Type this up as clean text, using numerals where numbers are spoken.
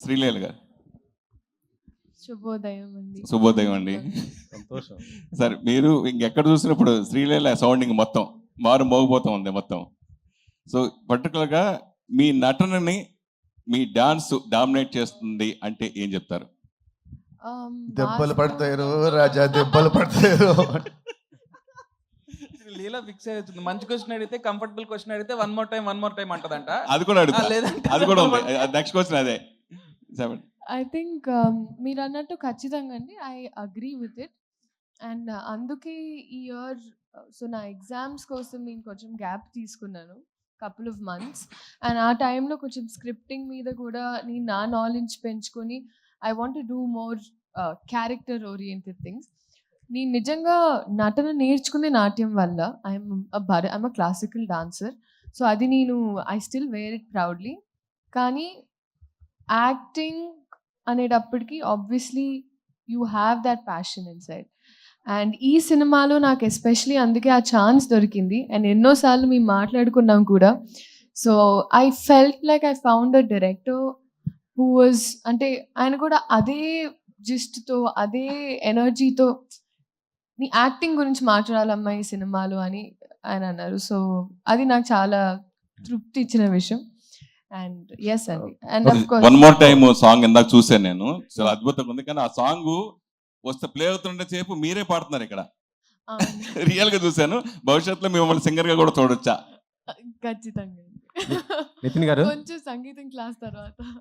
శ్రీలీల గారు. శుభోదయం అండి. శుభోదయం అండి. సంతోషం. సార్ మీరు ఇంకెక్కడ చూసినప్పుడు శ్రీలీల సౌండింగ్ మొత్తం మారు మోగిపోతూ ఉంది మొత్తం. సో పర్టికులర్గా మీ నటనని మీ డాన్స్ డామినేట్ చేస్తుంది అంటే ఏం చెప్తారు? దెబ్బలు పడతారు రాజా, దెబ్బలు పడతారు. లీలా ఫిక్స్ అవుతుంది. మంచి క్వశ్చన్ అడిగితే, కంఫర్టబుల్ క్వశ్చన్ అడిగితే వన్ మోర్ టైం అంటదంట. అది కూడా అడుగుతా, లేదంటే అది కూడా ఉంది. నెక్స్ట్ క్వశ్చన్ అదే. ఐ థింక్ మీరు అన్నట్టు ఖచ్చితంగా అండి, I agree with it. And అందుకే ఈ ఇయర్ సో నా ఎగ్జామ్స్ కోసం నేను కొంచెం గ్యాప్ తీసుకున్నాను, కపుల్ ఆఫ్ మంత్స్. అండ్ ఆ టైంలో కొంచెం స్క్రిప్టింగ్ మీద కూడా నేను నా నాలెడ్జ్ పెంచుకొని I want to do more character oriented things. నేను నిజంగా నటన నేర్చుకుంది నాట్యం వల్ల. I'm a classical dancer. So అది నేను I still wear it proudly. కానీ యాక్టింగ్ అనేటప్పటికి obviously you have that passion inside. And ఈ సినిమాలో నాకు ఎస్పెషలీ అందుకే ఆ ఛాన్స్ దొరికింది. అండ్ ఎన్నోసార్లు మేము మాట్లాడుకున్నాం కూడా. So I felt like I found a director who was, అంటే ఆయన కూడా అదే జిస్ట్తో అదే ఎనర్జీతో నీ యాక్టింగ్ గురించి మాట్లాడాలమ్మా ఈ సినిమాలో అని ఆయన అన్నారు. సో అది నాకు చాలా తృప్తి ఇచ్చిన విషయం. అండ్ ఎస్ అండి. And of course one more time song ఇందాక చూసాను నేను, చాలా అద్భుతంగా ఉంది. కానీ ఆ సాంగ్ వస్తే ప్లే అవుతుండే సేపు మీరే పాడుతున్నారు ఇక్కడ. రియల్ గా చూసాను. భవిష్యత్తులో మిమ్మల్ని సింగర్ గా కూడా చూడొచ్చా? ఖచ్చితంగా నితిన్ గారు కొంచెం సంగీతం క్లాస్ తర్వాత